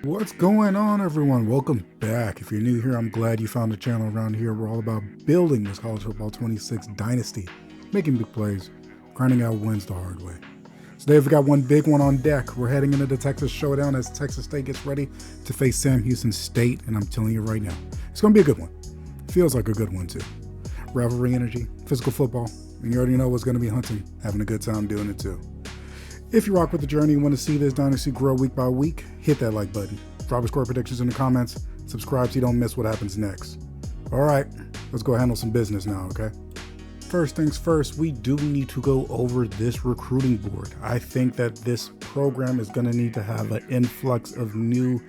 What's going on, everyone? Welcome back. If you're new here, I'm glad you found the channel. Around here, we're all about building this college football 26 dynasty, making big plays, grinding out wins the hard way. Today, we've got one big one on deck. We're heading into the Texas Showdown as Texas State gets ready to face Sam Houston State, and I'm telling you right now, it's going to be a good one. Feels like a good one, too. Rivalry energy, physical football, and you already know what's going to be hunting, having a good time doing it, too. If you rock with the journey and want to see this dynasty grow week by week, hit that like button. Drop your score predictions in the comments. Subscribe so you don't miss what happens next. All right, let's go handle some business now, okay? First things first, we do need to go over this recruiting board. I think that this program is going to need to have an influx of new,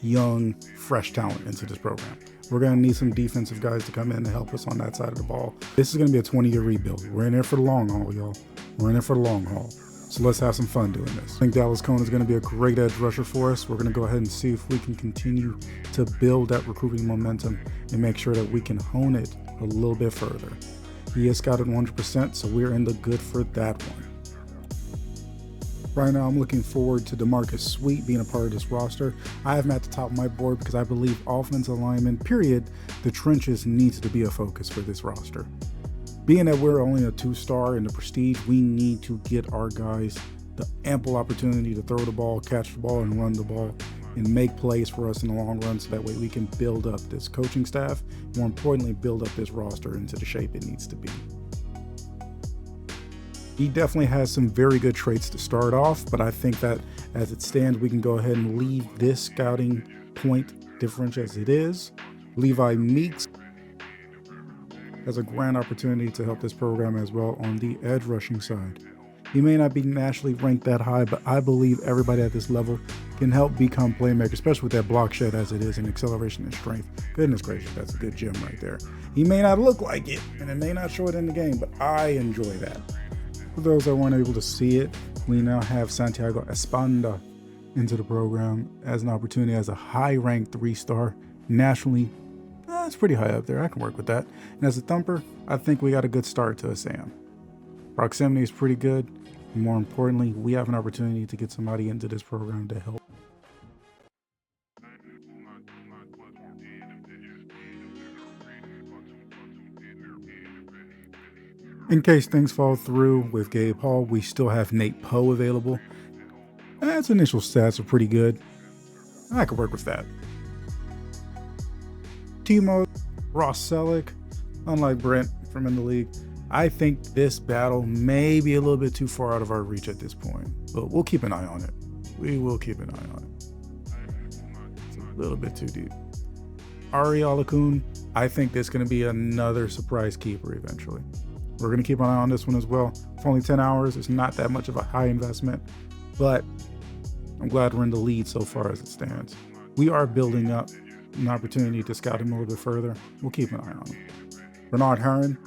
young, fresh talent into this program. We're going to need some defensive guys to come in and help us on that side of the ball. This is going to be a 20-year rebuild. We're in there for the long haul, y'all. We're in there for the long haul. So let's have some fun doing this. I think Dallas Cone is going to be a great edge rusher for us. We're going to go ahead and see if we can continue to build that recruiting momentum and make sure that we can hone it a little bit further. He is scouted 100%, so we're in the good for that one. Right now, I'm looking forward to DeMarcus Sweet being a part of this roster. I have him at the top of my board because I believe offensive lineman, period, the trenches needs to be a focus for this roster. Being that we're only a 2-star in the prestige, we need to get our guys the ample opportunity to throw the ball, catch the ball, and run the ball, and make plays for us in the long run so that way we can build up this coaching staff, more importantly, build up this roster into the shape it needs to be. He definitely has some very good traits to start off, but I think that as it stands, we can go ahead and leave this scouting point differential as it is. Levi Meeks has a grand opportunity to help this program as well on the edge rushing side. He may not be nationally ranked that high, but I believe everybody at this level can help become playmakers, especially with that block shed as it is in acceleration and strength. Goodness gracious, that's a good gym right there. He may not look like it, and it may not show it in the game, but I enjoy that. For those that weren't able to see it, we now have Santiago Espanda into the program as an opportunity as a high-ranked 3-star nationally. It's pretty high up there. I can work with that. And as a thumper, I think we got a good start to a Sam. Proximity is pretty good. And more importantly, we have an opportunity to get somebody into this program to help. In case things fall through with Gabe Hall, we still have Nate Poe available. His initial stats are pretty good. I could work with that. Timo, Ross Selleck, unlike Brent from in the league, I think this battle may be a little bit too far out of our reach at this point, but we'll keep an eye on it. We will keep an eye on it. It's a little bit too deep. Ari Alakun, I think this is going to be another surprise keeper eventually. We're going to keep an eye on this one as well. For only 10 hours, it's not that much of a high investment, but I'm glad we're in the lead so far as it stands. We are building up an opportunity to scout him a little bit further. We'll keep an eye on him. Bernard Herron,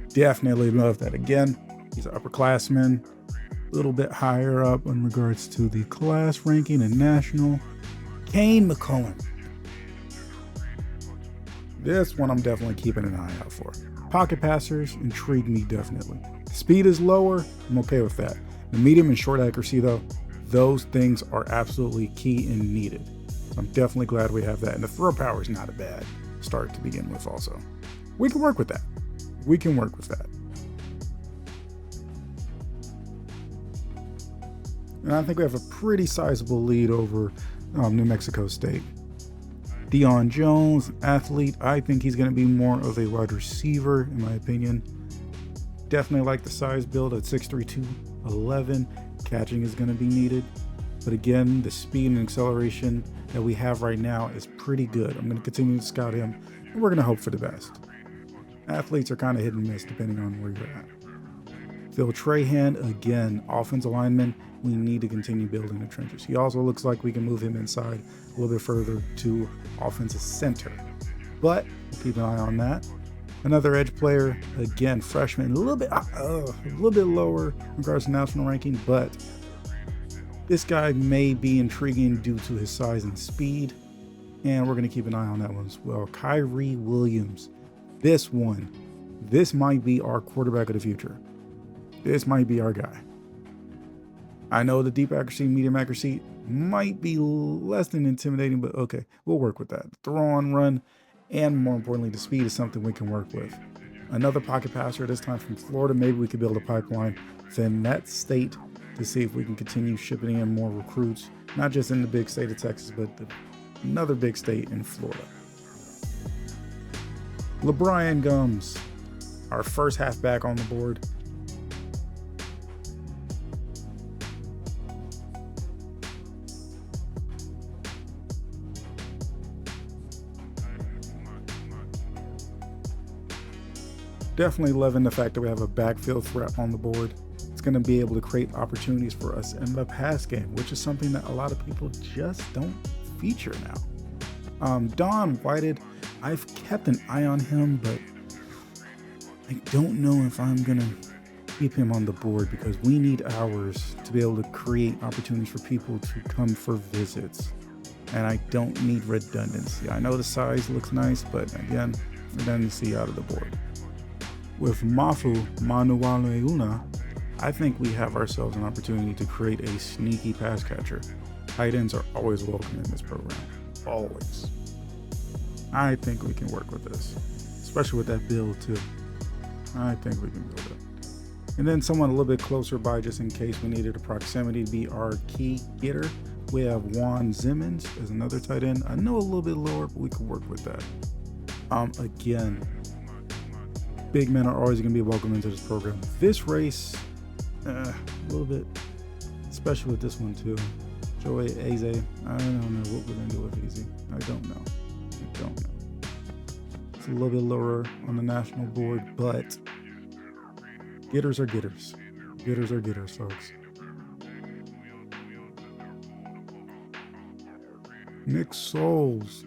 definitely love that again. He's an upperclassman, a little bit higher up in regards to the class ranking and national. Kane McCohen. This one I'm definitely keeping an eye out for. Pocket passers intrigue me definitely. Speed is lower, I'm okay with that. The medium and short accuracy though, those things are absolutely key and needed. I'm definitely glad we have that. And the throw power is not a bad start to begin with also. We can work with that. We can work with that. And I think we have a pretty sizable lead over New Mexico State. Deion Jones, athlete. I think he's going to be more of a wide receiver, in my opinion. Definitely like the size build at 6'3", 211. Catching is going to be needed. But again, the speed and acceleration that we have right now is pretty good. I'm going to continue to scout him, and we're going to hope for the best. Athletes are kind of hit and miss depending on where you're at. Phil Trahan, again, offensive lineman. We need to continue building the trenches. He also looks like we can move him inside a little bit further to offensive center. But we'll keep an eye on that. Another edge player, again, freshman, a little bit lower in regards to national ranking, but this guy may be intriguing due to his size and speed, and we're going to keep an eye on that one as well. Kyrie Williams, this might be our quarterback of the future. This might be our guy. I know the deep accuracy, medium accuracy might be less than intimidating, but okay, we'll work with that. Throw on run, and more importantly, the speed is something we can work with. Another pocket passer, this time from Florida. Maybe we could build a pipeline within that state to see if we can continue shipping in more recruits, not just in the big state of Texas, but another big state in Florida. LeBron Gums, our first halfback on the board. Definitely loving the fact that we have a backfield threat on the board. It's going to be able to create opportunities for us in the pass game, which is something that a lot of people just don't feature now. Don Whited, I've kept an eye on him, but I don't know if I'm going to keep him on the board because we need hours to be able to create opportunities for people to come for visits. And I don't need redundancy. I know the size looks nice, but again, redundancy out of the board. With Mafu Manualeuna, I think we have ourselves an opportunity to create a sneaky pass catcher. Tight ends are always welcome in this program. Always. I think we can work with this, especially with that build too. I think we can build it. And then someone a little bit closer by, just in case we needed a proximity to be our key getter. We have Juan Simmons as another tight end. I know a little bit lower, but we can work with that. Again, big men are always going to be welcome into this program. This race, a little bit, especially with this one too. Joey Eze, I don't know what we're going to do with Eze. I don't know. It's a little bit lower on the national board, but getters are getters. Getters are getters, folks. Nick Souls,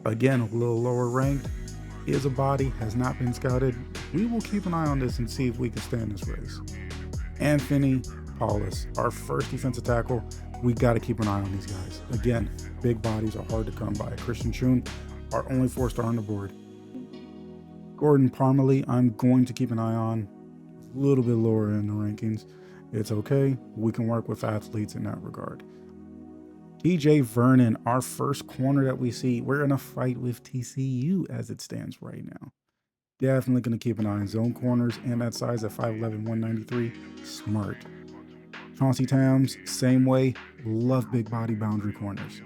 again, a little lower ranked. Is a body, has not been scouted. We will keep an eye on this and see if we can stay in this race. Anthony Paulus, our first defensive tackle. We got to keep an eye on these guys. Again, big bodies are hard to come by. Christian Chun, our only 4-star on the board. Gordon Parmalee, I'm going to keep an eye on. A little bit lower in the rankings. It's okay. We can work with athletes in that regard. TJ Vernon, our first corner that we see. We're in a fight with TCU as it stands right now. Definitely going to keep an eye on zone corners and that size at 5'11", 193. Smart. Chauncey Tams, same way. Love big body boundary corners.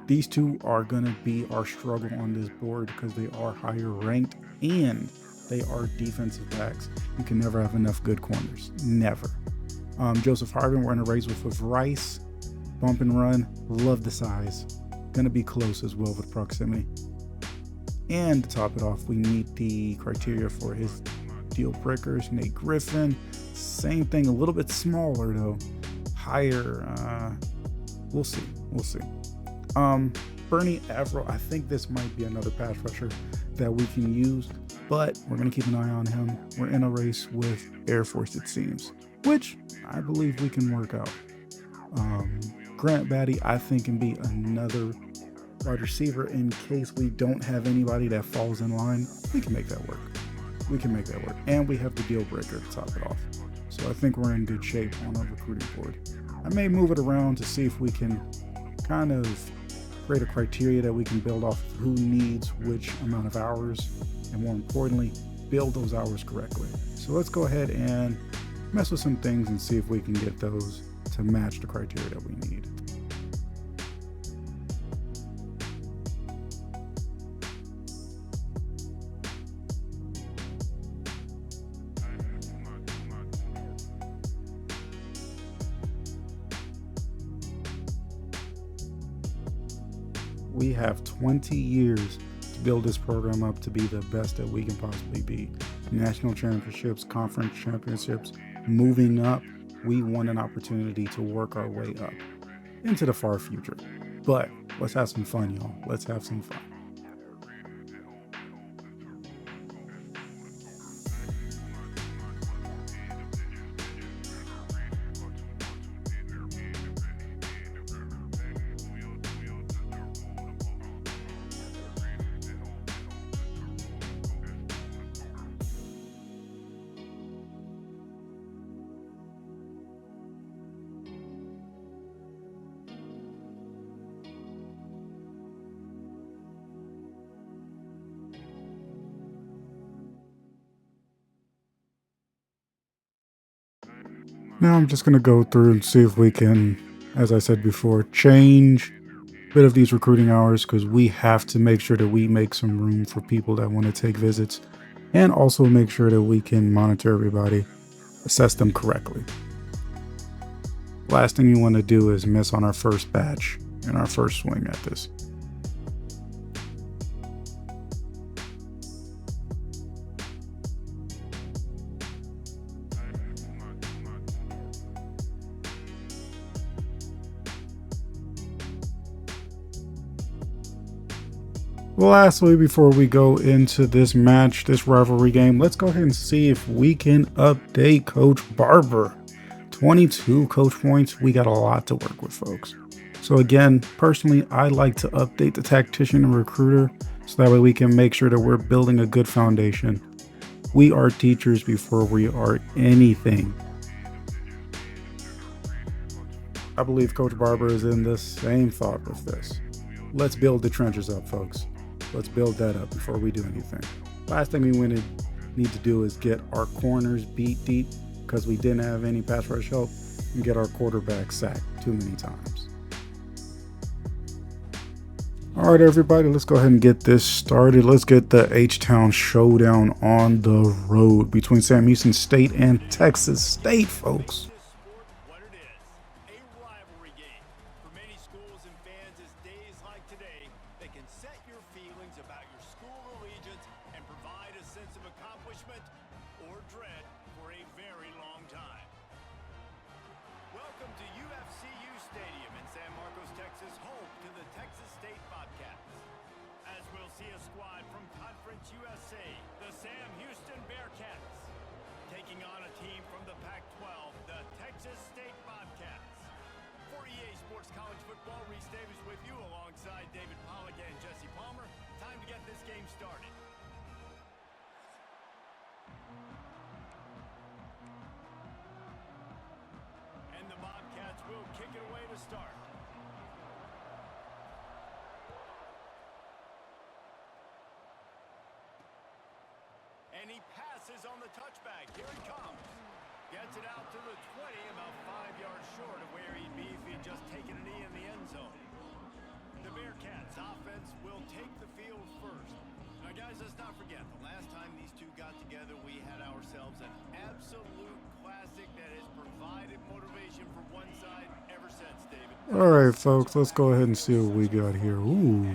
These two are going to be our struggle on this board because they are higher ranked and they are defensive backs. You can never have enough good corners. Never. Joseph Harvin, we're in a race with Rice. Bump and run, love the size. Gonna be close as well with proximity. And to top it off, we meet the criteria for his deal breakers. Nate Griffin, same thing, a little bit smaller though. Higher, we'll see. Bernie Averill, I think this might be another pass rusher that we can use, but we're gonna keep an eye on him. We're in a race with Air Force, it seems, which I believe we can work out. Grant Batty, I think, can be another wide receiver in case we don't have anybody that falls in line. We can make that work. And we have the deal breaker to top it off. So I think we're in good shape on our recruiting board. I may move it around to see if we can kind of create a criteria that we can build off of who needs which amount of hours, and more importantly, build those hours correctly. So let's go ahead and mess with some things and see if we can get those to match the criteria that we need. We have 20 years to build this program up to be the best that we can possibly be. National championships, conference championships, moving up. We want an opportunity to work our way up into the far future. But let's have some fun, y'all. Let's have some fun. Now I'm just going to go through and see if we can, as I said before, change a bit of these recruiting hours, because we have to make sure that we make some room for people that want to take visits, and also make sure that we can monitor everybody, assess them correctly. Last thing you want to do is miss on our first batch and our first swing at this. Lastly, before we go into this match, this rivalry game, let's go ahead and see if we can update Coach Barber. 22 coach points. We got a lot to work with, folks. So again, personally, I like to update the tactician and recruiter so that way we can make sure that we're building a good foundation. We are teachers before we are anything. I believe Coach Barber is in the same thought with this. Let's build the trenches up, folks. Let's build that up before we do anything. Last thing we need to do is get our corners beat deep, because we didn't have any pass rush help, and get our quarterback sacked too many times. All right, everybody, let's go ahead and get this started. Let's get the H-Town Showdown on the road between Sam Houston State and Texas State, folks. Welcome to UFCU Stadium in San Marcos, Texas, home to the Texas State Bobcats. As we'll see a squad from Conference USA, the Sam Houston Bearcats, taking on a team from the Pac-12, the Texas State Bobcats. For EA Sports College Football, Reese Davis with you alongside David Pollack and Jesse Palmer. Time to get this game started. And the Bobcats will kick it away to start. And he passes on the touchback. Here he comes. Gets it out to the 20, about 5 yards short of where he'd be if he'd just taken a knee in the end zone. The Bearcats offense will take the field first. Now, guys, let's not forget, the last time these two got together, we had ourselves an absolute classic that has provided motivation for one side ever since, David. All right, folks, let's go ahead and see what we got here. Ooh.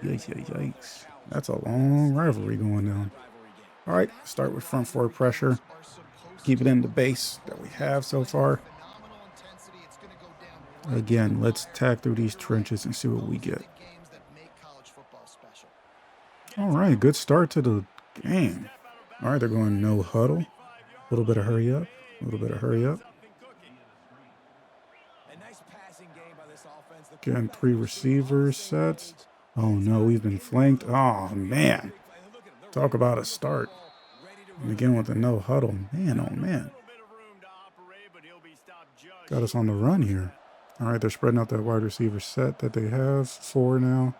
Yikes, yikes, yikes. That's a long rivalry going down. All right, start with front forward pressure. Keep it in the base that we have so far. Again, let's tack through these trenches and see what we get. All right, good start to the game. All right, they're going no huddle. A little bit of hurry up. A little bit of hurry up. Again, 3 receiver sets. Oh, no, we've been flanked. Oh, man. Talk about a start. And again with the no huddle. Man, oh, man. Got us on the run here. All right, they're spreading out that wide receiver set that they have. 4 now.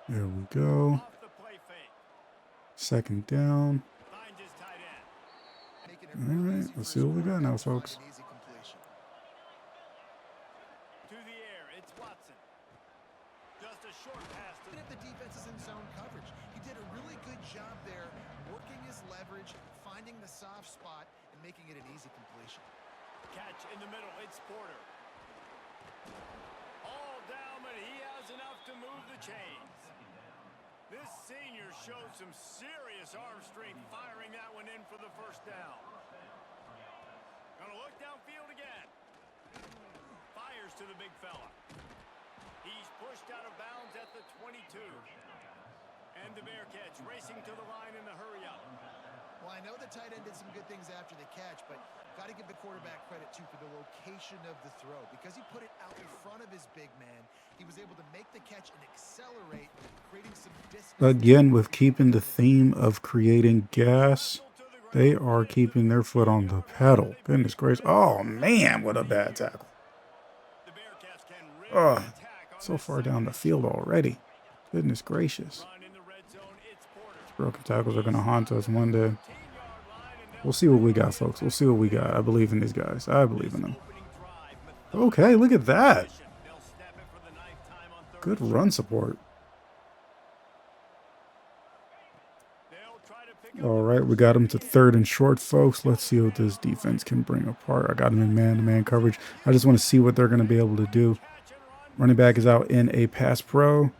There we go. Second down. All right, let's see what we got now, folks. To the air, it's Watson. Just a short pass to the defense is in zone coverage. He did a really good job there, working his leverage, finding the soft spot, and making it an easy completion. Catch in the middle, it's Porter. All down, but he has enough to move the chains. This senior showed some serious arm strength firing that one in for the first down. Gonna look downfield again. Fires to the big fella. He's pushed out of bounds at the 22. And the Bearcats racing to the line in the hurry-up. Well, I know the tight end did some good things after the catch, but got to give the quarterback credit, too, for the location of the throw. Because he put it out in front of his big man, he was able to make the catch and accelerate, creating some distance. Again, with keeping the theme of creating gas, they are keeping their foot on the pedal. Goodness gracious. Oh, man, what a bad tackle. Oh, so far down the field already. Goodness gracious. Broken tackles are going to haunt us one day. We'll see what we got, folks. We'll see what we got. I believe in these guys. I believe in them. Okay, look at that. Good run support. All right, we got him to 3rd and short, folks. Let's see what this defense can bring apart. I got him in man-to-man coverage. I just want to see what they're going to be able to do. Running back is out in a pass pro.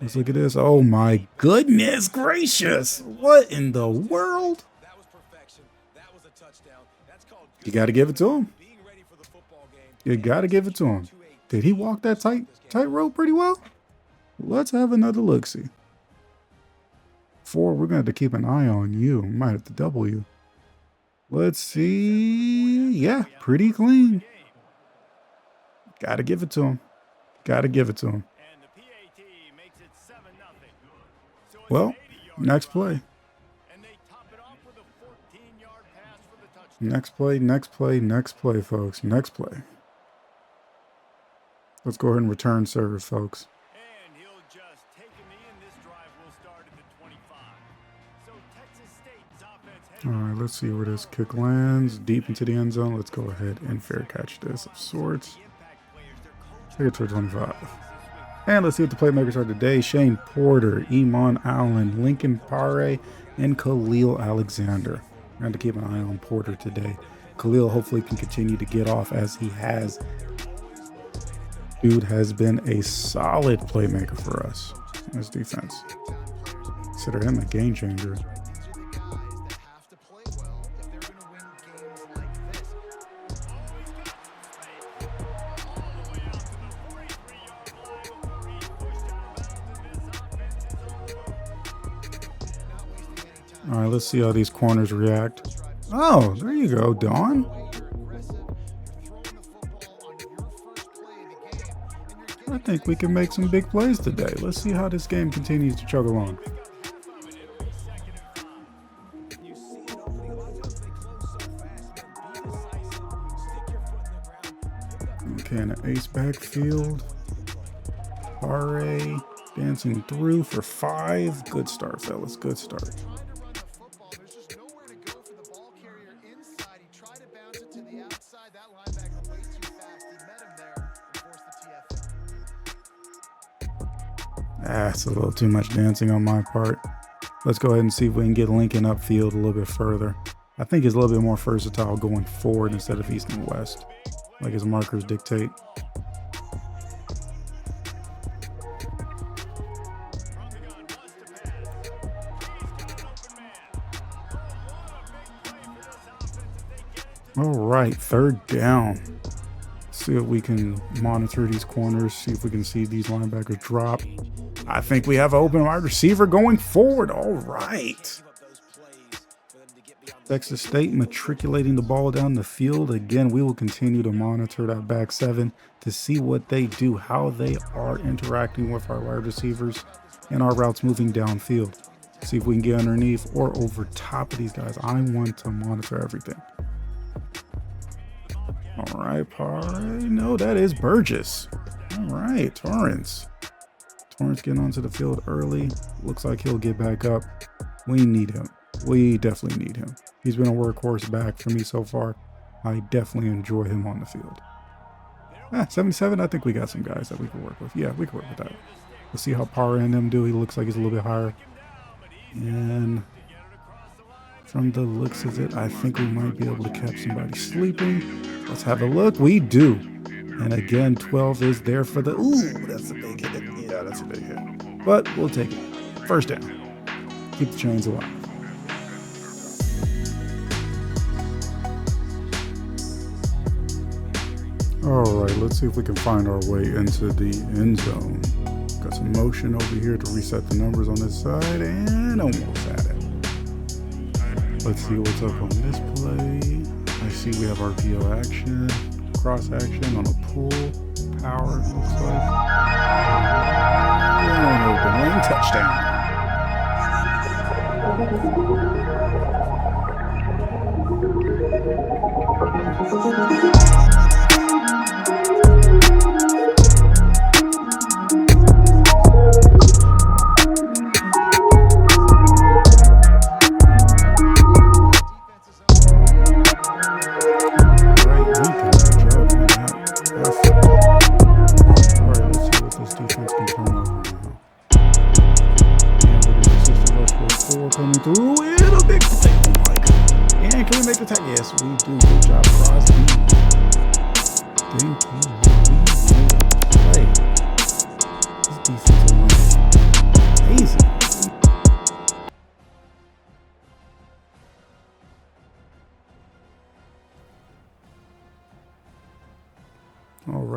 Let's look at this. Oh, my goodness gracious. What in the world? You got to give it to him. You got to give it to him. Did he walk that tightrope pretty well? Let's have another look-see. 4, we're going to have to keep an eye on you. We might have to double you. Let's see. Yeah, pretty clean. Got to give it to him. Got to give it to him. Well, next play. Next play, next play, next play, folks. Next play. Let's go ahead and return serve, folks. And he'll just take a knee, and this drive will start at the 25. So Texas State's offense. All right, let's see where this kick lands. Deep into the end zone. Let's go ahead and fair catch this of sorts. Take it to 25. And let's see what the playmakers are today. Shane Porter, Iman Allen, Lincoln Pare, and Khalil Alexander. We're going to keep an eye on Porter today. Khalil hopefully can continue to get off as he has. Dude has been a solid playmaker for us in this defense. Consider him a game changer. All right, let's see how these corners react. Oh, there you go, Dawn. I think we can make some big plays today. Let's see how this game continues to chug along. Okay, in an ace backfield. Pare dancing through for 5. Good start, fellas. Good start. It's a little too much dancing on my part. Let's go ahead and see if we can get Lincoln upfield a little bit further. I think he's a little bit more versatile going forward instead of east and west, like his markers dictate. All right, 3rd down. See if we can monitor these corners, see if we can see these linebackers drop. I think we have an open wide receiver going forward. All right. Texas State matriculating the ball down the field. Again, we will continue to monitor that back 7 to see what they do, how they are interacting with our wide receivers and our routes moving downfield. See if we can get underneath or over top of these guys. I want to monitor everything. All right, Pare. No, that is Burgess. All right, Torrance. Torrance getting onto the field early. Looks like he'll get back up. We need him. We definitely need him. He's been a workhorse back for me so far. I definitely enjoy him on the field. 77, I think we got some guys that we can work with. Yeah, we can work with that. Let's see how Pare and them do. He looks like he's a little bit higher. And from the looks of it, I think we might be able to catch somebody sleeping. Let's have a look. We do. And again, 12 is there for the... Ooh, that's a big hit. Yeah, that's a big hit. But we'll take it. 1st down. Keep the chains alive. All right, let's see if we can find our way into the end zone. Got some motion over here to reset the numbers on this side, and almost at it. Let's see what's up on this play. I see we have RPO action, cross action on a pull, power, looks like. And open lane, touchdown.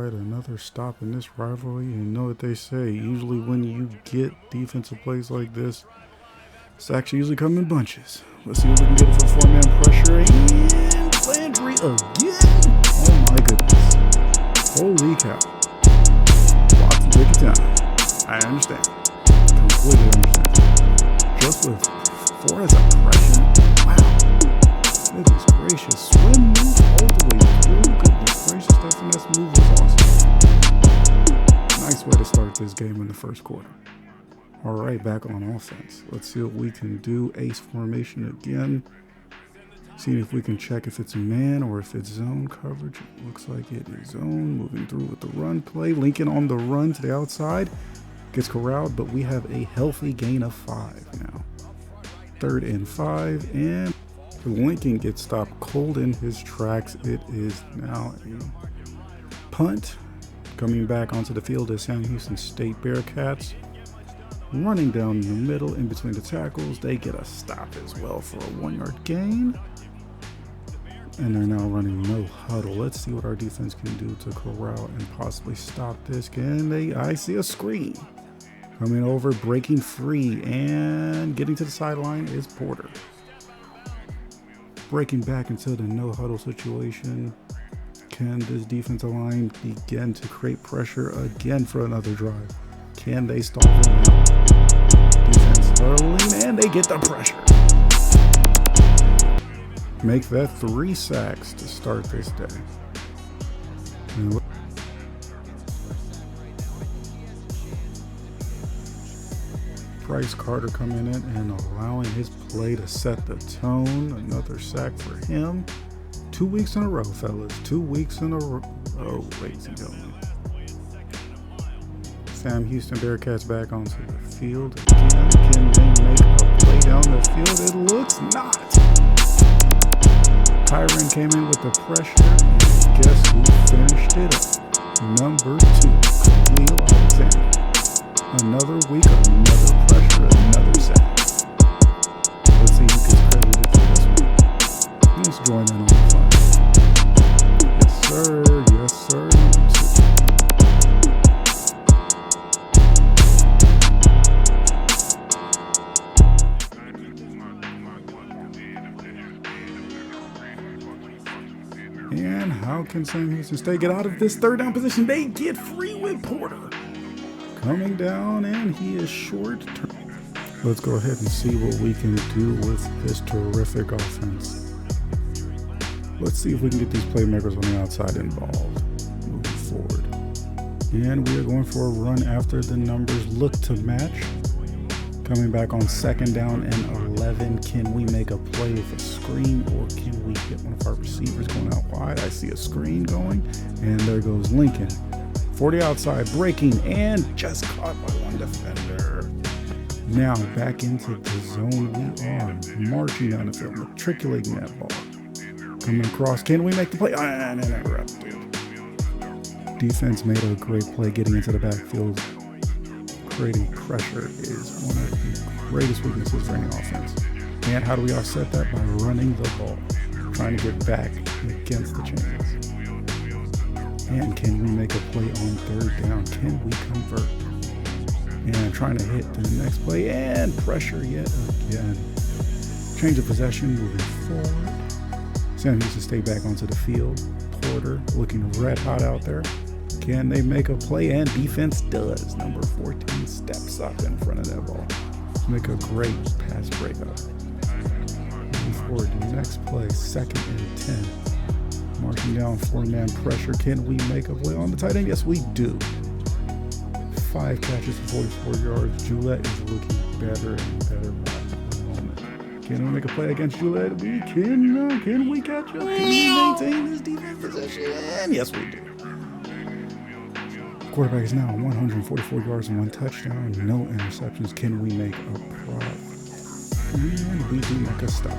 right, another stop in this rivalry. You know what they say. Usually when you get defensive plays like this, sacks usually come in bunches. Let's see what we can get for four-man pressure. And Landry again. Oh my goodness. Holy cow. Watson, take your time. I understand. Completely understand. Just with 4 as a pressure. Wow. Goodness gracious. Swim move all the way through. Goodness gracious. That finesse move was awesome. Nice way to start this game in the first quarter. All right, back on offense. Let's see what we can do. Ace formation again. Seeing if we can check if it's man or if it's zone coverage. It looks like it is zone. Moving through with the run play. Lincoln on the run to the outside. Gets corralled, but we have a healthy gain of 5 now. 3rd and 5, and Lincoln gets stopped cold in his tracks. It is now a punt. Coming back onto the field is Sam Houston State Bearcats. Running down the middle in between the tackles. They get a stop as well for a 1-yard gain. And they're now running no huddle. Let's see what our defense can do to corral and possibly stop this. I see a screen. Coming over, breaking free, and getting to the sideline is Porter. Breaking back into the no huddle situation. Can this defensive line begin to create pressure again for another drive? Can they stall them out? Defense hurling, and they get the pressure. Make that 3 sacks to start this day. Bryce Carter coming in and allowing his play to set the tone. Another sack for him. 2 weeks in a row, fellas. 2 weeks in a row, ladies and gentlemen. Sam Houston Bearcats back onto the field again. Can they make a play down the field? It looks not. Kyron came in with the pressure, and guess who finished it up? Number 2, Khalil Alexander. Another week, another pressure, another sack. Let's see who gets credited for this one. Let's join in on the fun. Yes, sir. Yes, sir. And how can Sam Houston State get out of this 3rd down position? They get free with Porter. Coming down, and he is short. Let's go ahead and see what we can do with this terrific offense. Let's see if we can get these playmakers on the outside involved. Moving forward. And we are going for a run after the numbers look to match. Coming back on 2nd down and 11. Can we make a play with a screen, or can we get one of our receivers going out wide? I see a screen going, and there goes Lincoln. 40 outside, breaking, and just caught by one defender. Now back into the zone we are. Marching down the field, matriculating that ball. Coming across, can we make the play? And interrupted. Defense made a great play getting into the backfield. Creating pressure is one of the greatest weaknesses for any offense. And how do we offset that? By running the ball. Trying to get back against the chains. And can we make a play on 3rd down? Can we convert? And trying to hit the next play, and pressure yet again. Change of possession, moving forward. Sam Houston State back onto the field. Porter looking red hot out there. Can they make a play? And defense does. Number 14 steps up in front of that ball. Make a great pass breakup. Moving forward to the next play, 2nd and 10. Marching down 4-man pressure. Can we make a play on the tight end? Yes, we do. 5 catches for 44 yards. Julette is looking better and better by the moment. Can we make a play against Julette? We can. Can we catch up? Can we maintain this defense position? Yes, we do. Quarterback is now 144 yards and 1 touchdown. No interceptions. Can we make a prop? And we do make a stop.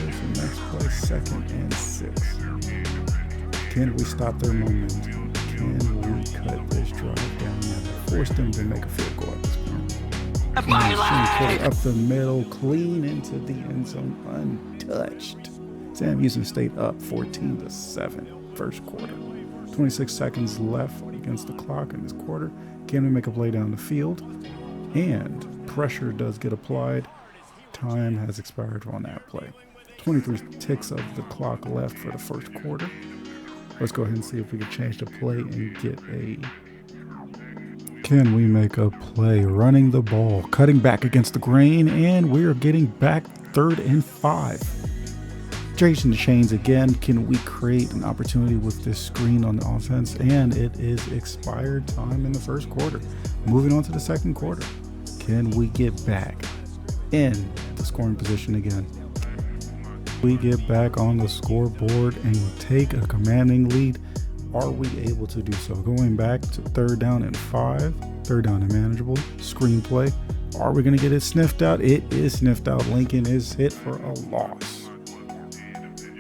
The next play, 2nd and 6. Can we stop their momentum? Can we cut this drive down and force them to make a field goal at this point? Play up the middle, clean into the end zone, untouched. Sam Houston State up 14-7, first quarter. 26 seconds left against the clock in this quarter. Can we make a play down the field? And pressure does get applied. Time has expired on that play. 23 ticks of the clock left for the first quarter. Let's go ahead and see if we can change the play and get a... Can we make a play running the ball, cutting back against the grain, and we're getting back 3rd and 5. Chasing the chains again. Can we create an opportunity with this screen on the offense? And it is expired time in the first quarter. Moving on to the second quarter. Can we get back in the scoring position again? We get back on the scoreboard and take a commanding lead. Are we able to do so? Going back to 3rd down and 5, 3rd down and manageable, screenplay. Are we going to get it sniffed out? It is sniffed out. Lincoln is hit for a loss.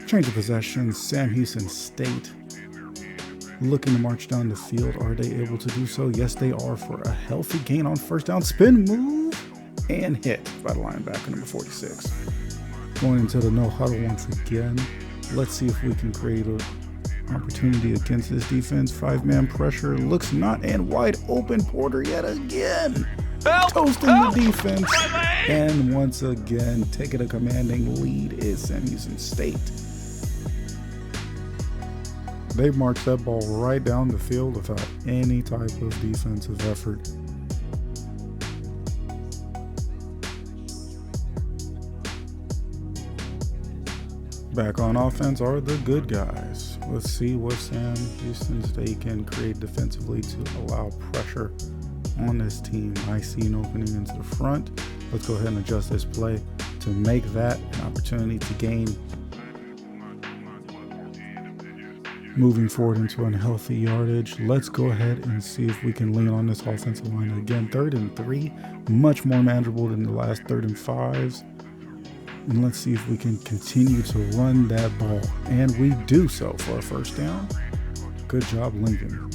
Change of possession. Sam Houston State looking to march down the field. Are they able to do so? Yes, they are, for a healthy gain on 1st down. Spin move and hit by the linebacker, number 46. Going into the no huddle once again. Let's see if we can create an opportunity against this defense. 5-man pressure looks not, and wide open. Porter yet again. Toasting the defense. And once again, taking a commanding lead is Sam Houston State. They marched that ball right down the field without any type of defensive effort. Back on offense are the good guys. Let's see what Sam Houston State can create defensively to allow pressure on this team. I see an opening into the front. Let's go ahead and adjust this play to make that an opportunity to gain. Moving forward into unhealthy yardage. Let's go ahead and see if we can lean on this offensive line again. 3rd and 3, much more manageable than the last 3rd and 5s. And let's see if we can continue to run that ball. And we do so for a 1st down. Good job, Lincoln.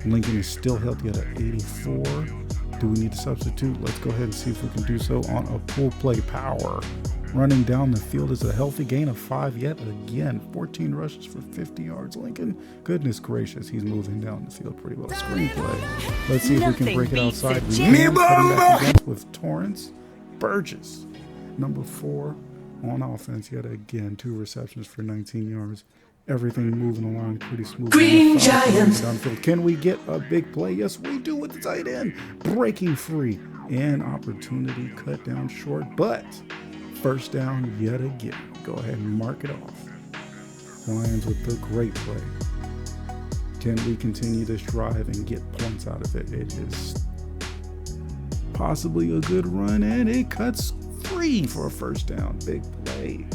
Lincoln is still healthy at an 84. Do we need to substitute? Let's go ahead and see if we can do so on a pull play power. Running down the field is a healthy gain of 5 yet again. 14 rushes for 50 yards. Lincoln, goodness gracious, he's moving down the field pretty well. Screenplay. Let's see if we can break it outside. Cutting back again with Torrance. Burgess, number 4 on offense yet again. 2 receptions for 19 yards. Everything moving along pretty smooth. Green Giants. Downfield. Can we get a big play? Yes, we do with the tight end. Breaking free. And opportunity cut down short, but 1st down yet again. Go ahead and mark it off. Lions with the great play. Can we continue this drive and get points out of it? It is possibly a good run, and it cuts free for a 1st down. Big play.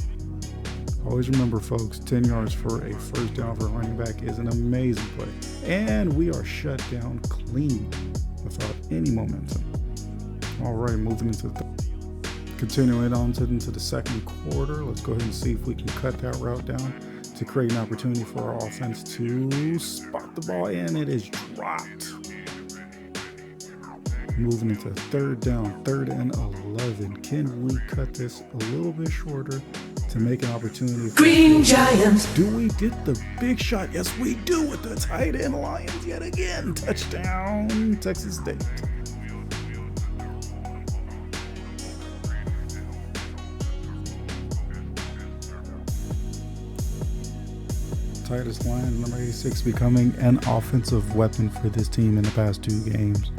Always remember, folks, 10 yards for a 1st down for a running back is an amazing play. And we are shut down clean without any momentum. All right, moving into continuing on into the second quarter. Let's go ahead and see if we can cut that route down to create an opportunity for our offense to spot the ball, and it is dropped. Moving into 3rd down, 3rd and 11. Can we cut this a little bit shorter to make an opportunity for Green Giants? Do we get the big shot? Yes, we do with the tight end. Lions yet again. Touchdown, Texas State. Titus Lions, number 86, becoming an offensive weapon for this team in the past 2 games.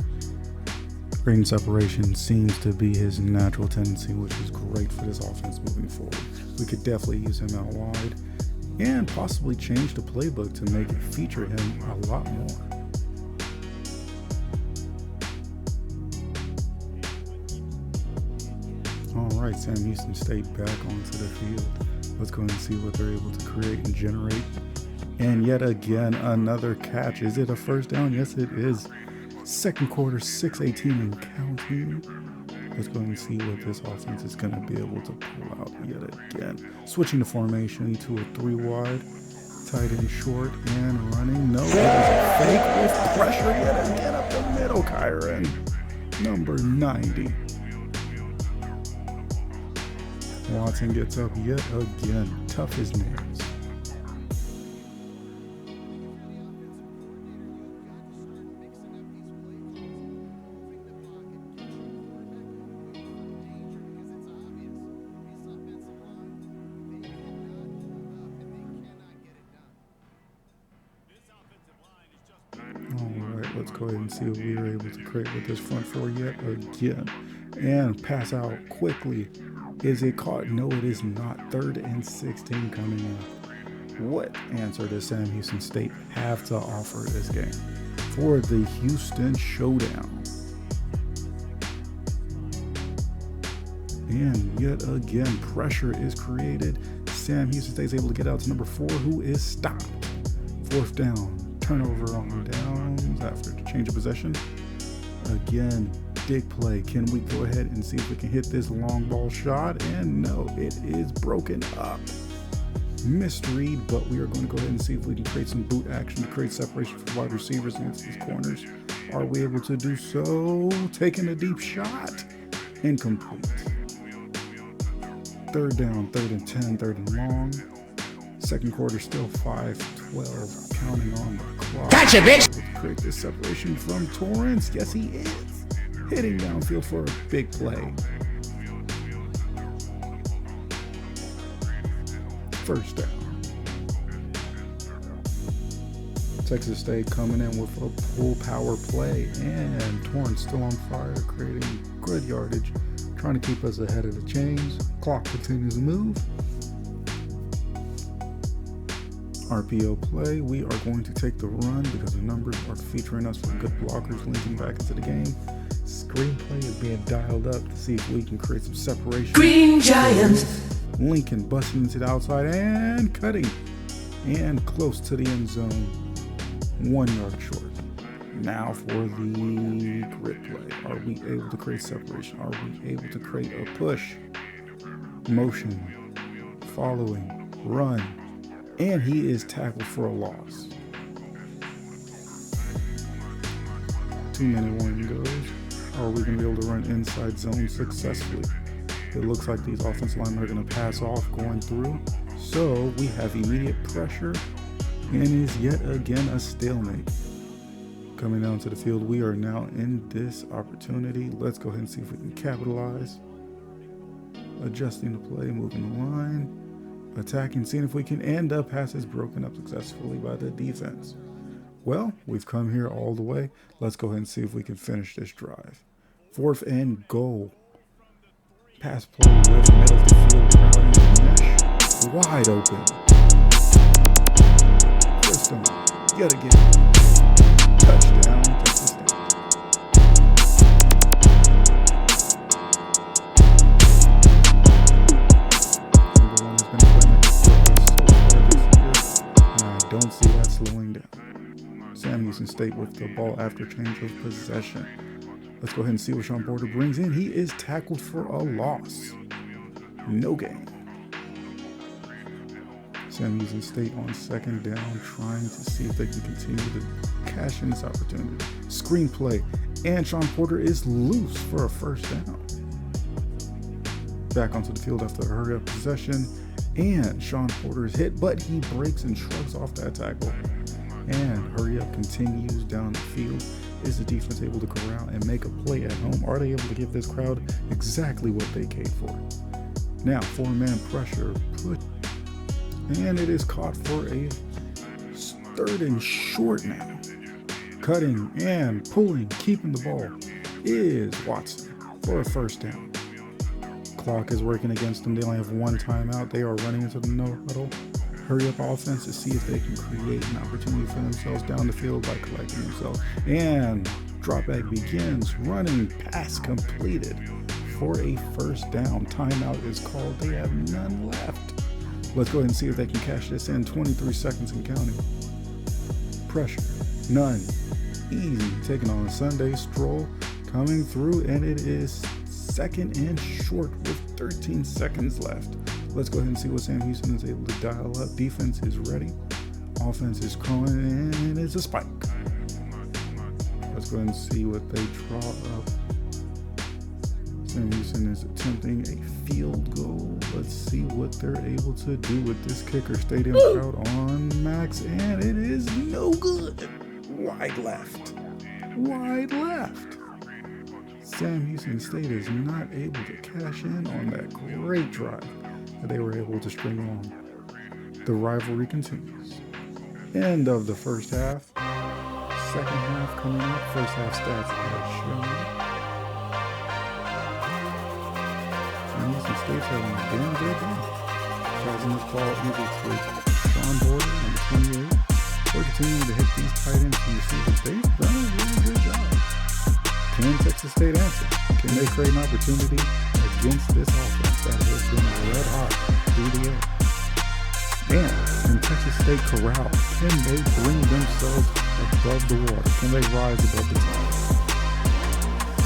Creating separation seems to be his natural tendency, which is great for this offense moving forward. We could definitely use him out wide and possibly change the playbook to make it feature him a lot more. All right, Sam Houston State back onto the field. Let's go ahead and see what they're able to create and generate. And yet again, another catch. Is it a 1st down? Yes, it is. Second quarter, 6:18 and counting. Let's go ahead and see what this offense is going to be able to pull out yet again. Switching the formation to a 3 wide. Tight end short and running. No, it is a fake with pressure yet again up the middle. Kyron, number 90. Watson gets up yet again. Tough as nails. Let's go ahead and see what we are able to create with this front four yet again. And pass out quickly. Is it caught? No, it is not. 3rd and 16 coming in. What answer does Sam Houston State have to offer this game for the Houston Showdown? And yet again, pressure is created. Sam Houston State is able to get out to number 4, who is stopped. 4th down, turnover on downs after the change of possession. Again, big play. Can we go ahead and see if we can hit this long ball shot? And no, it is broken up. Misread, but we are going to go ahead and see if we can create some boot action to create separation for wide receivers against these corners. Are we able to do so? Taking a deep shot. Incomplete. 3rd down, 3rd and 10, 3rd and long. 2nd quarter still 5-12. Counting on the clock. Gotcha, bitch! Create this separation from Torrance. Yes, he is. Hitting downfield for a big play. 1st down. Texas State coming in with a full power play, and Torrance still on fire, creating good yardage, trying to keep us ahead of the chains. Clock continues to move. RPO play. We are going to take the run because the numbers are featuring us for good blockers linking back into the game. Screenplay is being dialed up to see if we can create some separation. Green Giant. Lincoln busting into the outside and cutting and close to the end zone. 1 yard short. Now for the grid play. Are we able to create separation? Are we able to create a push? Motion. Following. Run. And he is tackled for a loss. 2-minute warning goes. Are we going to be able to run inside zone successfully? It looks like these offensive linemen are going to pass off going through. So we have immediate pressure and is yet again a stalemate. Coming down to the field, we are now in this opportunity. Let's go ahead and see if we can capitalize. Adjusting the play, moving the line, attacking, seeing if we can end up. Pass is broken up successfully by the defense. Well, we've come here all the way. Let's go ahead and see if we can finish this drive. 4th and goal. Pass play with middle of the field, crowding the mesh, wide open. 1st down, yet again. Touchdown, Texas State. Number 1 has been playing like a pro so far this year, and I don't see that slowing down. Sam Houston State with the ball after change of possession. Let's go ahead and see what Sean Porter brings in. He is tackled for a loss. No gain. Sam Houston State on 2nd down, trying to see if they can continue to cash in this opportunity. Screenplay, and Sean Porter is loose for a 1st down. Back onto the field after a hurry-up possession, and Sean Porter is hit, but he breaks and shrugs off that tackle. And hurry-up continues down the field. Is the defense able to corral and make a play at home? Are they able to give this crowd exactly what they came for? Now, 4-man pressure put, and it is caught for a 3rd and short now. Cutting and pulling, keeping the ball is Watson for a 1st down. Clock is working against them. They only have 1 timeout. They are running into the no huddle. Hurry up offense to see if they can create an opportunity for themselves down the field by collecting themselves. And drop back begins. Running pass completed for a 1st down. Timeout is called. They have none left. Let's go ahead and see if they can cash this in. 23 seconds and counting. Pressure. None. Easy. Taking on a Sunday stroll. Coming through, and it is 2nd and short with 13 seconds left. Let's go ahead and see what Sam Houston is able to dial up. Defense is ready. Offense is calling, and it's a spike. Let's go ahead and see what they draw up. Sam Houston is attempting a field goal. Let's see what they're able to do with this kicker. Stadium crowd on max, and it is no good. Wide left. Wide left. Sam Houston State is not able to cash in on that great drive that they were able to string along. The rivalry continues. End of the 1st half. second half coming up. First half stats are shown. Some State's having a damn good game. Passing this ball either to Sean Porter, number 28, or continuing to hit these tight ends and receivers. They've done a really good job. Can Texas State answer? Can they create an opportunity against this offense that has been red hot through the air? And can Texas State corral? Can they bring themselves above the water? Can they rise above the top?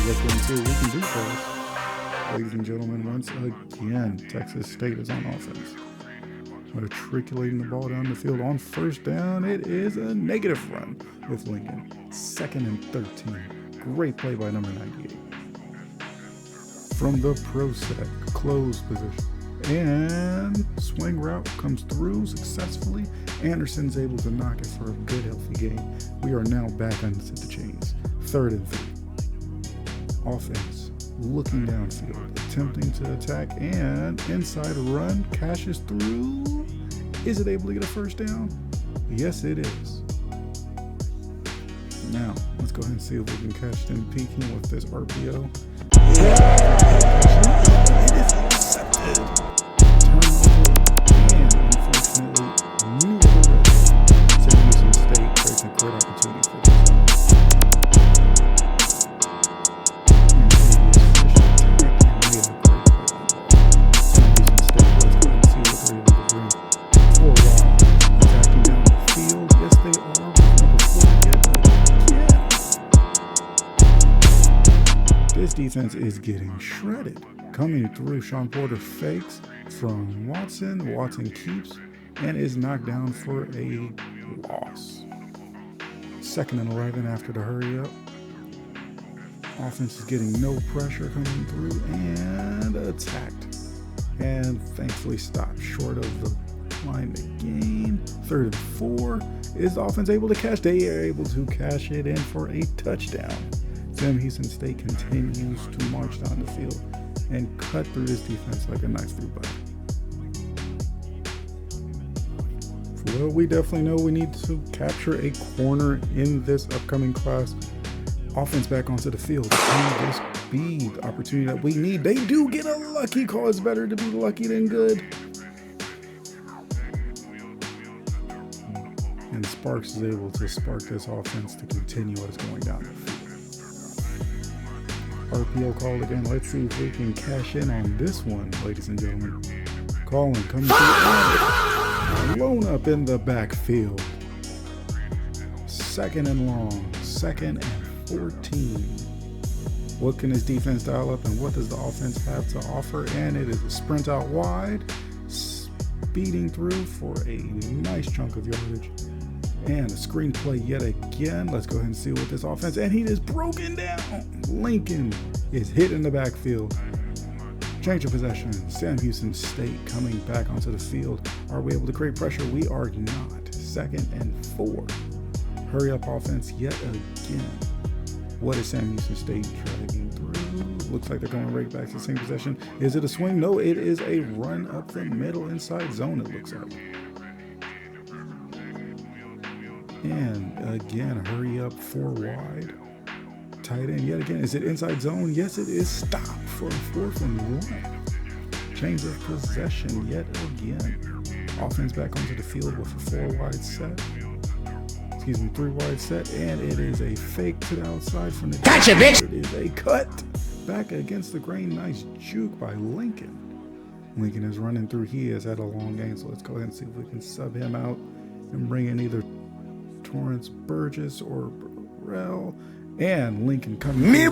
Let's go and see what we can do for us. Ladies and gentlemen, once again, Texas State is on offense. Matriculating the ball down the field on first down. It is a negative run with Lincoln. 2nd and 13. Great play by number 98. From the pro set, close position. And swing route comes through successfully. Anderson's able to knock it for a good, healthy gain. We are now back onto the chains. 3rd and 3. Offense looking downfield, attempting to attack, and inside run, cashes through. Is it able to get a first down? Yes, it is. Now, let's go ahead and see if we can catch them peeking with this RPO. It is accepted. Turnover, and unfortunately, new already. San Houston State creates a great opportunity for themselves. Defense is getting shredded. Coming through, Sean Porter fakes from Watson. Watson keeps and is knocked down for a loss. 2nd and 11 after the hurry up. Offense is getting no pressure coming through and attacked. And thankfully stopped short of the line to gain. 3rd and 4. Is the offense able to catch? They are able to cash it in for a touchdown. Sam Houston State continues to march down the field and cut through this defense like a knife through butter. Well, we definitely know we need to capture a corner in this upcoming class. Offense back onto the field. Can this be the opportunity that we need? They do get a lucky call. It's better to be lucky than good. And Sparks is able to spark this offense to continue what is going down the field. RPO call again. Let's see if we can cash in on this one, ladies and gentlemen. Calling, coming through. Blown up in the backfield. 2nd and long. 2nd and 14. What can this defense dial up and what does the offense have to offer? And it is a sprint out wide. Speeding through for a nice chunk of yardage. And a screenplay yet again. Let's go ahead and see what this offense. And he is broken down. Lincoln is hit in the backfield. Change of possession. Sam Houston State coming back onto the field. Are we able to create pressure? We are not. 2nd and 4. Hurry up offense yet again. What is Sam Houston State dragging through? Looks like they're going right back to the same possession. Is it a swing? No, it is a run up the middle inside zone, it looks like. And again, hurry up 4 wide. Tight end yet again. Is it inside zone? Yes, it is. Stop for a 4th and 1. Change of possession yet again. Offense back onto the field with a 4 wide set. 3 wide set. And it is a fake to the outside from the Gotcha, bitch! It is a cut. Back against the grain. Nice juke by Lincoln. Lincoln is running through. He is at a long game. So let's go ahead and see if we can sub him out and bring in either Torrance Burgess or Burrell. And Lincoln coming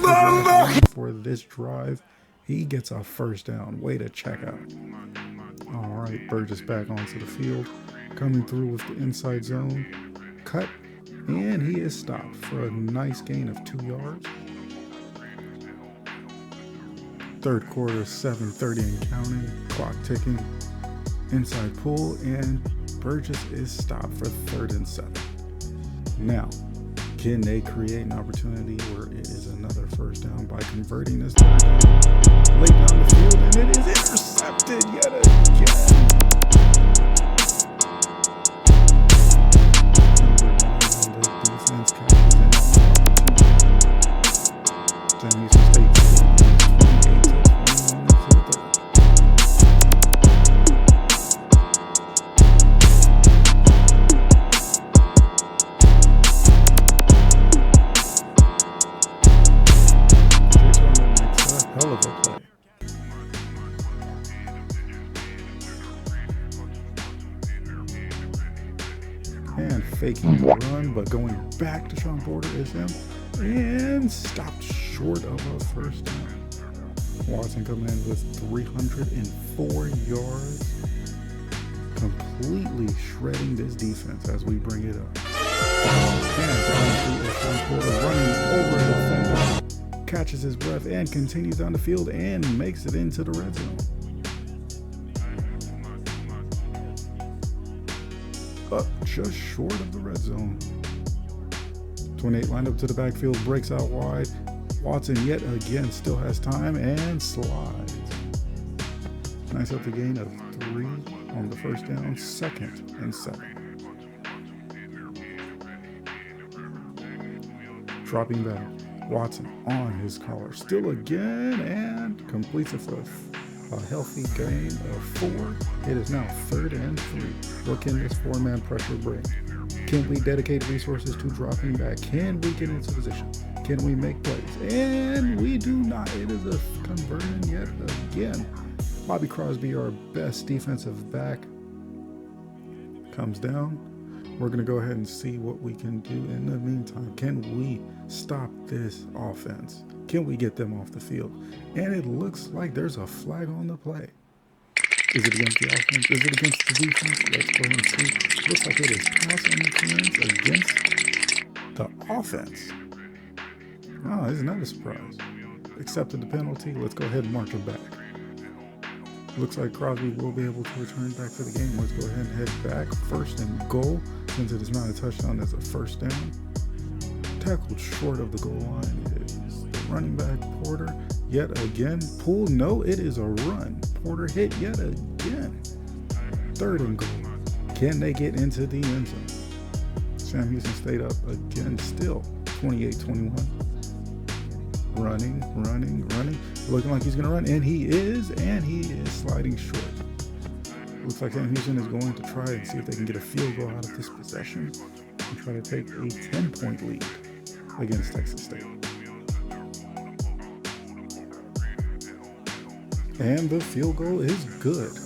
for this drive. He gets a first down. Way to check out. All right, Burgess back onto the field. Coming through with the inside zone. Cut. And he is stopped for a nice gain of 2 yards. 3rd quarter, 7:30 and counting. Clock ticking. Inside pull. And Burgess is stopped for 3rd and 7. Now, can they create an opportunity where it is another first down by converting this third down late down the field, and it is intercepted yet again. The defense catches in faking the run, but going back to Sean Porter is him, and stopped short of a first down. Watson coming in with 304 yards, completely shredding this defense as we bring it up. And down to Sean Porter running over the defender, catches his breath and continues down the field and makes it into the red zone. Up just short of the red zone. 28 lined up to the backfield, breaks out wide. Watson yet again still has time and slides. Nice up the gain of 3 on the first down, 2nd and 7. Dropping back, Watson on his collar, still again, and completes it for a healthy gain of 4. It is now 3rd and 3. What can this 4-man pressure bring? Can we dedicate resources to dropping back? Can we get into position? Can we make plays? And we do not. It is a conversion yet again. Bobby Crosby, our best defensive back, comes down. We're going to go ahead and see what we can do in the meantime. Can we stop this offense? Can we get them off the field? And it looks like there's a flag on the play. Is it against the offense? Is it against the defense? Let's go ahead and see. Looks like it is pass interference against the offense. Oh, isn't that a surprise? Accepted the penalty. Let's go ahead and march it back. Looks like Crosby will be able to return back to the game. Let's go ahead and head back. 1st and goal. Since it is not a touchdown, it's a first down. Tackled short of the goal line is the running back, Porter. Yet again. Pull. No, it is a run. Porter hit yet again. 3rd and goal. Can they get into the end zone? Sam Houston stayed up again still. 28-21. Running. Looking like he's going to run, and he is sliding short. Looks like Sam Houston is going to try and see if they can get a field goal out of this possession and try to take a 10-point lead against Texas State. And the field goal is good.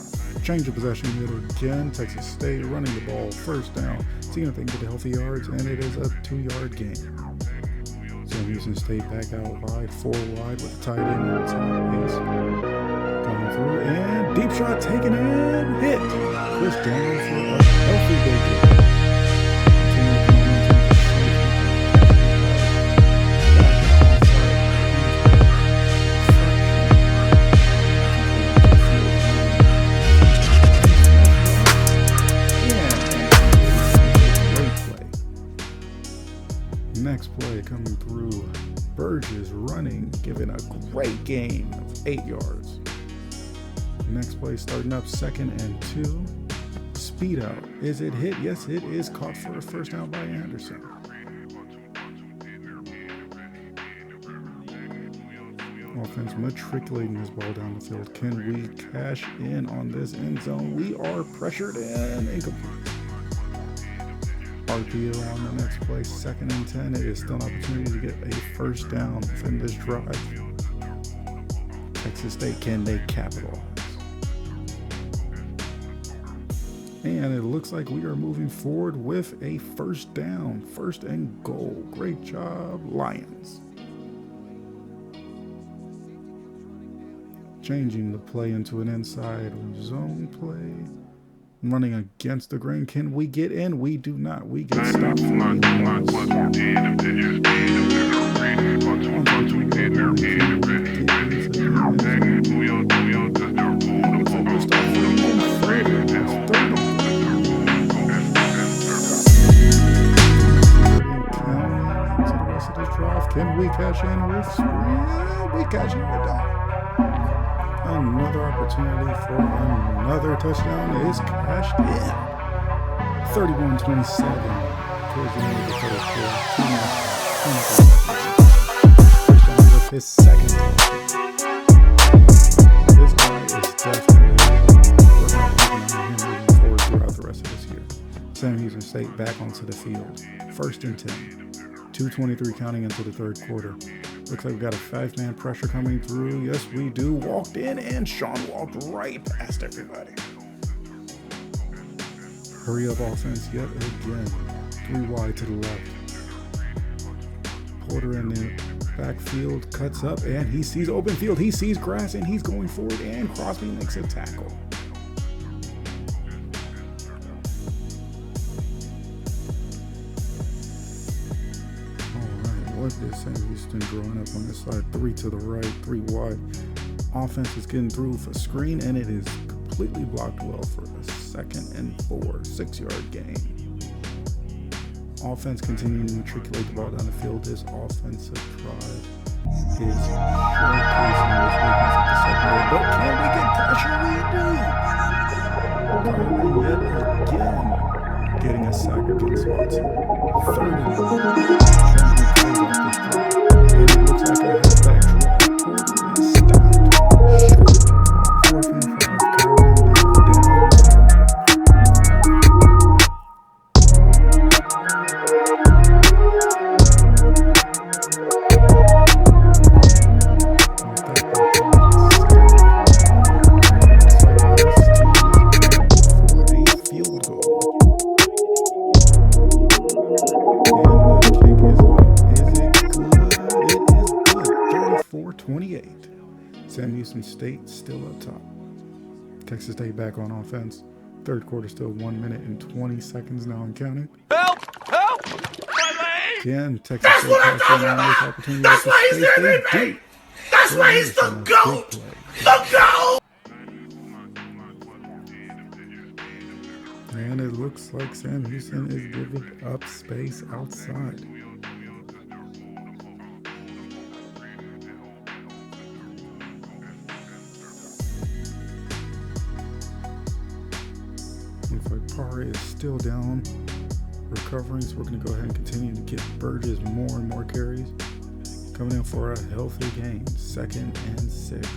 Change of possession yet again. Texas State running the ball, 1st down, seeing if they can get the healthy yards, and it is a 2-yard gain. Sam Houston stayed back out wide, 4 wide with the tight end on the top base. Coming through, and deep shot taken and hit. Chris down for a healthy big game. Next play coming through, Burgess running, giving a great gain of 8 yards. Next play starting up, 2nd and 2. Speed out. Is it hit? Yes, it is caught for a first down by Anderson. Offense matriculating this ball down the field. Can we cash in on this end zone? We are pressured and incomplete. RPO on the next play, 2nd and 10. It is still an opportunity to get a first down within this drive. Texas State, can they capitalize? And it looks like we are moving forward with a first down, 1st and goal. Great job, Lions. Changing the play into an inside zone play. Running against the grain. Can we get in? We do not. We get stopped. Can we cash in with Sprint? We cash in with that. Another opportunity for another touchdown is cashed in. 31-27 towards the end of the third quarter. Touchdown with his 2nd. This guy is definitely we're going to keep an eye on him moving forward throughout the rest of this year. Sam Houston State back onto the field. 1st and 10. 2:23 counting into the 3rd quarter. Looks like we got a 5-man pressure coming through. Yes, we do. Walked in, and Sean walked right past everybody. Hurry up offense yet again. 3 wide to the left. Porter in the backfield cuts up and he sees open field. He sees grass and he's going forward, and Crosby makes a tackle. Alright, what is Sam Houston drawing up on this side? 3 to the right, 3 wide. Offense is getting through for screen, and it is completely blocked well for a 2nd and 4, 6-yard gain. Offense continuing to matriculate the ball down the field. This offensive drive is showcasing this weakness at the secondary. But can we get pressure? We do. Yet again, getting a sack against Watson. 3rd and 1. Can we close off this drive? And it looks like a headback draw. Porter is stopped. 4th and 5. Sam Houston State still up top. Texas State back on offense. 3rd quarter still 1 minute and 20 seconds now and counting. Help! Help! My leg! Again, Texas State passing on this opportunity. That's why he's there, baby! That's why he's the GOAT! The GOAT! And it looks like Sam Houston is giving up space outside. Looks like Parr is still down, recovering, so we're going to go ahead and continue to give Burgess more and more carries. Coming in for a healthy game, 2nd and 6.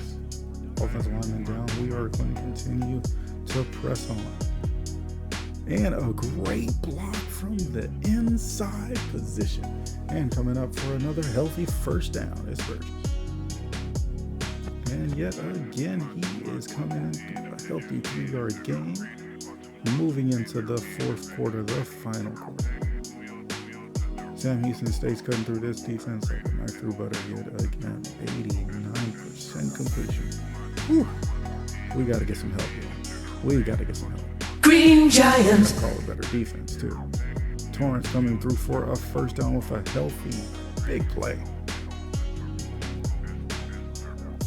Offensive lineman down. We are going to continue to press on. And a great block from the inside position. And coming up for another healthy 1st down is Burgess. And yet again, he is coming into a healthy 3-yard gain. Moving into the 4th quarter, the final quarter. Sam Houston State's cutting through this defense like a knife through butter yet again. 89% completion. Whew. We got to get some help here. We got to get some help. Green Giants. Call it better defense too. Torrance coming through for a 1st down with a healthy big play.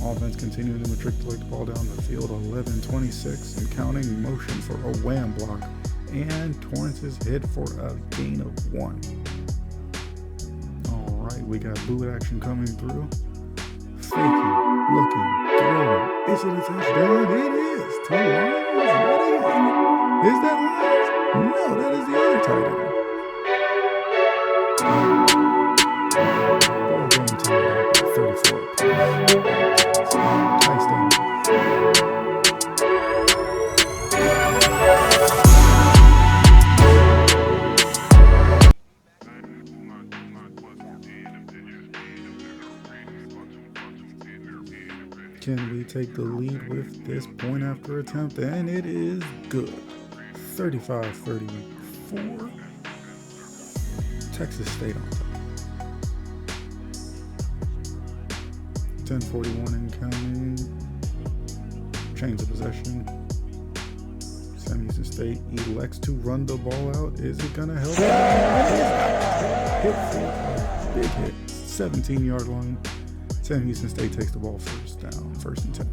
Offense continuing to matriculate the ball down the field. 11-26 and counting. Motion for a wham block. And Torrance is hit for a gain of 1. Alright, we got boot action coming through. Faking, looking, throwing. Is it a touchdown? It is. To Lions. What is it? Is that Lions? No, that is the other tight end. Ball game to 34. Touchdown. Can we take the lead with this point after attempt? And it is good. 35-34. Texas State on top. 10:41 and counting. Change of possession. Sam Houston State elects to run the ball out. Is it going to help? Hit for a big hit. 17-yard line. Sam Houston State takes the ball 1st down. 1st and 10.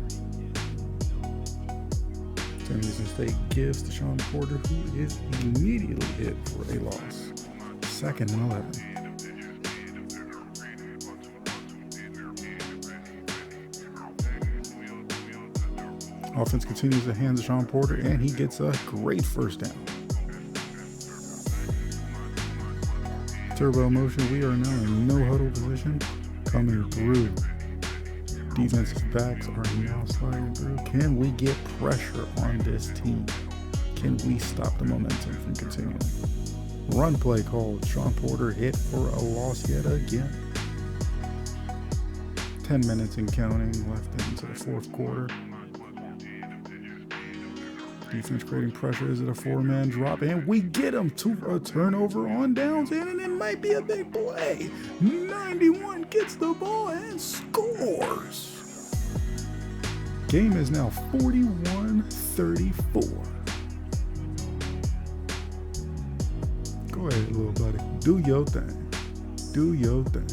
Sam Houston State gives to Sean Porter, who is immediately hit for a loss. 2nd and 11. Offense continues to hand to Sean Porter, and he gets a great 1st down. Turbo motion. We are now in no huddle position. Coming through. Defensive backs are now sliding through. Can we get pressure on this team? Can we stop the momentum from continuing? Run play called. Sean Porter hit for a loss yet again. 10 minutes and counting left into the 4th quarter. Defense creating pressure. Is it a four-man drop? And we get him to a turnover on downs, and it might be a big play. 91 gets the ball and scores. Game is now 41-34. Go ahead, little buddy. Do your thing. Do your thing.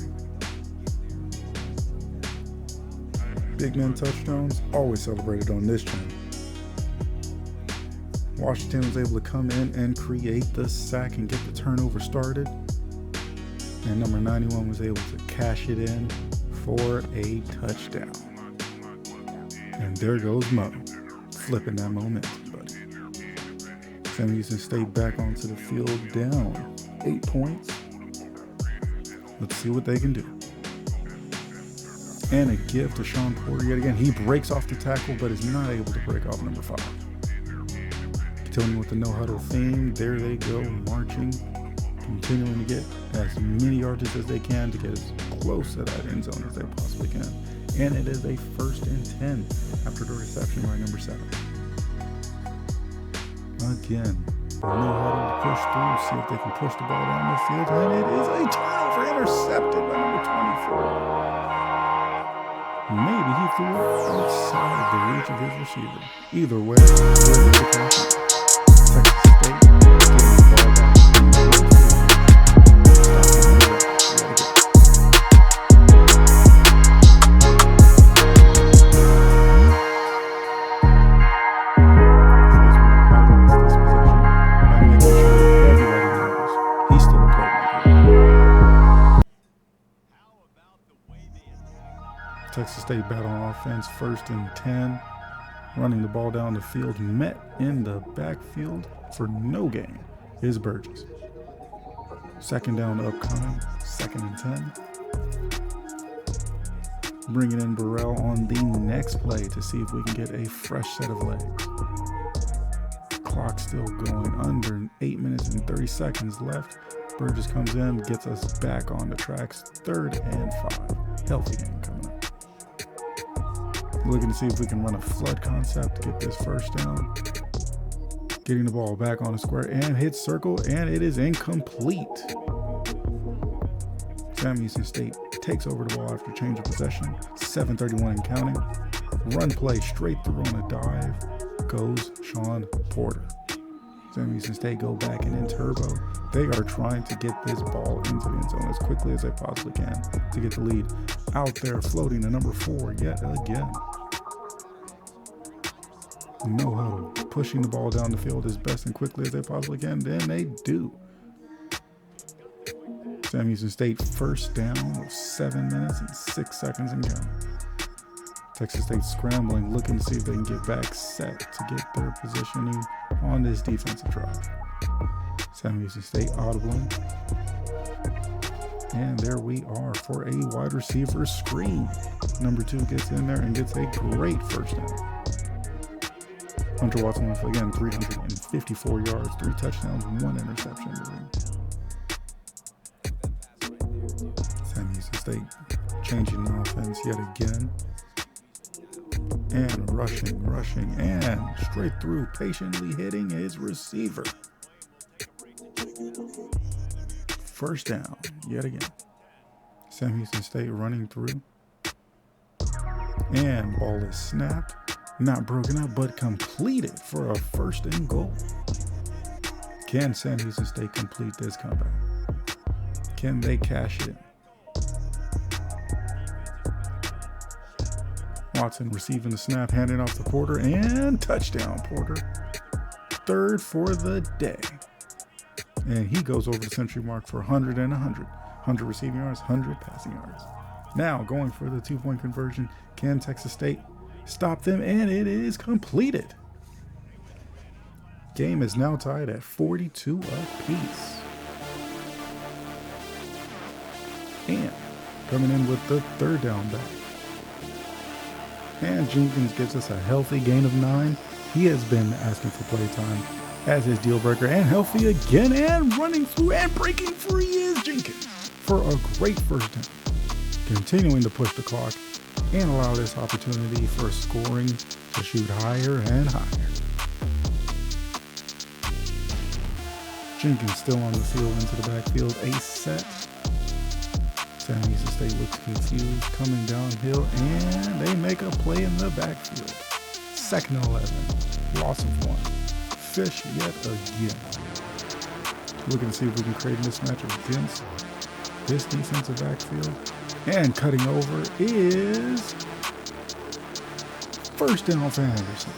Big man touchdowns, always celebrated on this channel. Washington was able to come in and create the sack and get the turnover started. And number 91 was able to cash it in for a touchdown. And there goes Mo, flipping that momentum, buddy. Sam Houston State back onto the field down 8 points. Let's see what they can do. And a gift to Sean Porter yet again. He breaks off the tackle, but is not able to break off number 5. Continuing with the no-huddle theme, there they go, marching, continuing to get as many yards as they can to get as close to that end zone as they possibly can. And it is a 1st and 10 after the reception by number 7. Again, no-huddle to push through, see if they can push the ball down the field, and it is a turnover intercepted by number 24. Maybe he threw it outside the reach of his receiver. Either way, we're in the country. Texas State getting the ball back. He's still a playmaker. Texas State battle on offense, 1st and 10. Running the ball down the field, met in the backfield for no gain is Burgess. 2nd down upcoming, 2nd and 10. Bringing in Burrell on the next play to see if we can get a fresh set of legs. Clock still going, under 8 minutes and 30 seconds left. Burgess comes in, gets us back on the tracks, 3rd and 5. Healthy game coming up. Looking to see if we can run a flood concept to get this 1st down. Getting the ball back on the square and hit circle, and it is incomplete. Sam Houston State takes over the ball after change of possession. 7:31 and counting. Run play straight through on a dive. Goes Sean Porter. Sam Houston State go back and in turbo. They are trying to get this ball into the end zone as quickly as they possibly can to get the lead. Out there floating to number 4 yet again. No huddle, pushing the ball down the field as best and quickly as they possibly can. Then they do. Sam Houston State 1st down with 7 minutes and 6 seconds in counting. Texas State scrambling, looking to see if they can get back set to get their positioning on this defensive drive. Sam Houston State audibly. And there we are for a wide receiver screen. Number 2 gets in there and gets a great 1st down. Hunter Watson with, again, 354 yards, 3 touchdowns, 1 interception. Sam Houston State changing the offense yet again. And rushing, and straight through, patiently hitting his receiver. 1st down, yet again. Sam Houston State running through. And ball is snapped. Not broken up, but completed for a 1st and goal. Can Sam Houston State complete this comeback? Can they cash it in? Watson receiving the snap, handing off to Porter, and touchdown, Porter. 3rd for the day. And he goes over the century mark for 100 and 100. 100 receiving yards, 100 passing yards. Now going for the 2-point conversion. Can Texas State stop them? And it is completed. Game is now tied at 42 apiece. And coming in with the 3rd down back. And Jenkins gives us a healthy gain of 9. He has been asking for play time as his deal breaker, and healthy again, and running through and breaking free is Jenkins for a great 1st down. Continuing to push the clock and allow this opportunity for scoring to shoot higher and higher. Jenkins still on the field into the backfield. A set. Sam Houston State looks confused, coming downhill, and they make a play in the backfield. 2nd and 11. Loss of 1. Fish yet again. Looking to see if we can create a mismatch against this defensive backfield. And cutting over is 1st down for Anderson.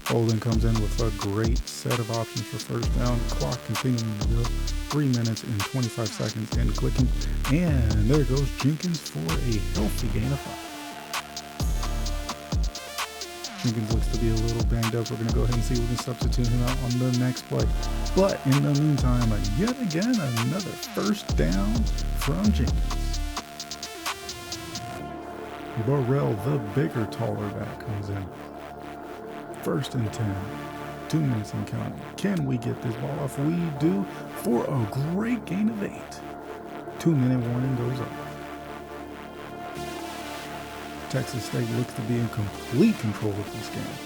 Holden comes in with a great set of options for 1st down. Clock continuing to go. 3 minutes and 25 seconds and clicking. And there goes Jenkins for a healthy gain of 5. Jenkins looks to be a little banged up. We're going to go ahead and see if we can substitute him out on the next play. But in the meantime, yet again, another 1st down from Jenkins. Burrell, the bigger, taller back, comes in. 1st and 10. 2 minutes and counting. Can we get this ball off? We do for a great gain of 8. 2-minute warning goes off. Texas State looks to be in complete control of this game.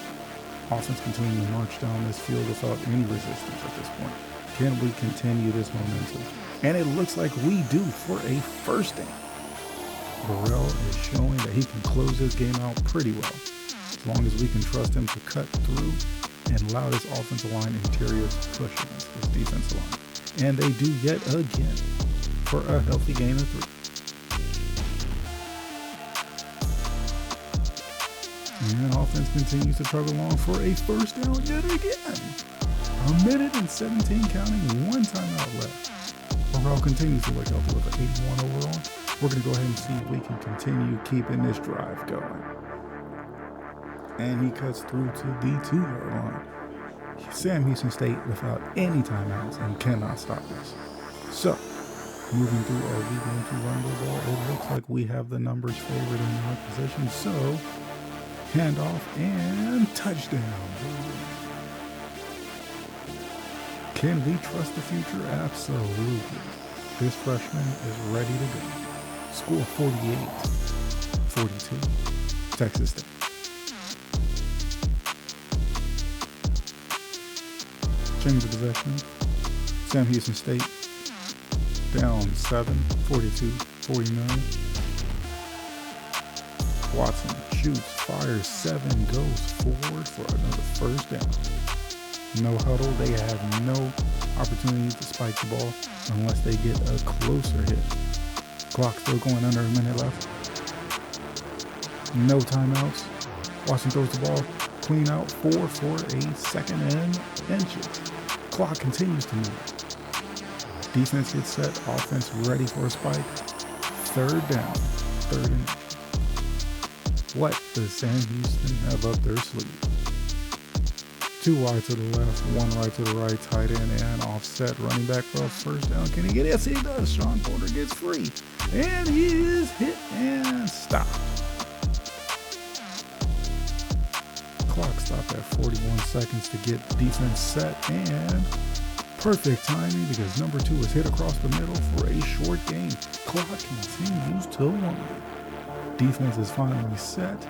Offense continuing to march down this field without any resistance at this point. Can we continue this momentum? And it looks like we do for a 1st down. Burrell is showing that he can close this game out pretty well, as long as we can trust him to cut through and allow this offensive line interior to push against this defensive line. And they do yet again for a healthy gain of 3. And offense continues to chug along for a 1st down yet again. 1 minute and 17 counting, 1 timeout left. Burrell continues to look healthy with an 81 overall. We're going to go ahead and see if we can continue keeping this drive going. And he cuts through to the 2-yard line. Sam Houston State without any timeouts and cannot stop us. So, moving through, are we going to run the ball? It looks like we have the numbers favored in our position. So, handoff and touchdown. Can we trust the future? Absolutely. This freshman is ready to go. Score 48-42. Texas State. Change of possession. Sam Houston State down 7, 42-49. Watson shoots, fires, 7, goes forward for another 1st down. No huddle. They have no opportunity to spike the ball unless they get a closer hit. Clock still going, under a minute left. No timeouts. Watson throws the ball clean out, 4 for a 2nd and inches. Clock continues to move. Defense gets set. Offense ready for a spike. 3rd down. 3rd and inches. What does Sam Houston have up their sleeve? 2 wide to the left, 1 right to the right, tight end and offset running back for a 1st down. Can he get it? Yes, he does. Sean Porter gets free. And he is hit and stopped. Clock stopped at 41 seconds to get defense set, and perfect timing because number 2 is hit across the middle for a short gain. Clock continues to wind. Defense is finally set.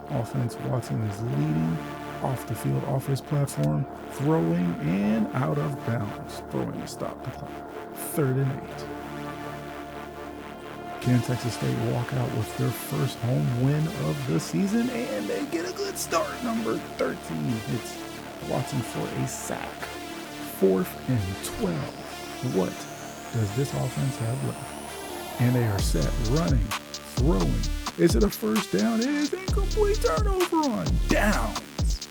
Offense, Watson is leading off the field, off his platform, throwing and out of bounds. Throwing to stop the clock. 3rd and 8. Can Texas State walk out with their first home win of the season? And they get a good start. Number 13 hits Watson for a sack. 4th and 12. What does this offense have left? And they are set, running, throwing. Is it a 1st down? It is incomplete. Turnover on downs.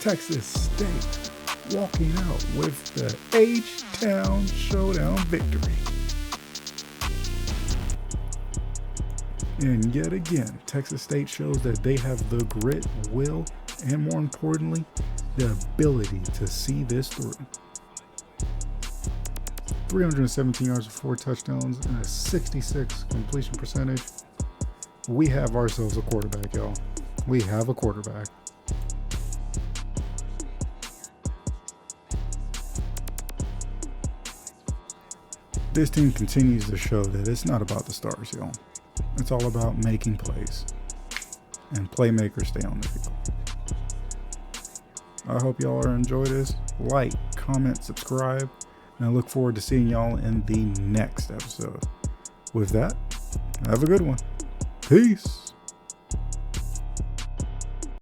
Texas State walking out with the H-Town Showdown victory. And yet again, Texas State shows that they have the grit, will, and more importantly, the ability to see this through. 317 yards with 4 touchdowns and a 66 completion percentage. We have ourselves a quarterback, y'all. We have a quarterback. This team continues to show that it's not about the stars, y'all. It's all about making plays. and playmakers stay on the field. I hope y'all enjoy this. Like, comment, subscribe, and I look forward to seeing y'all in the next episode. With that, have a good one. Peace.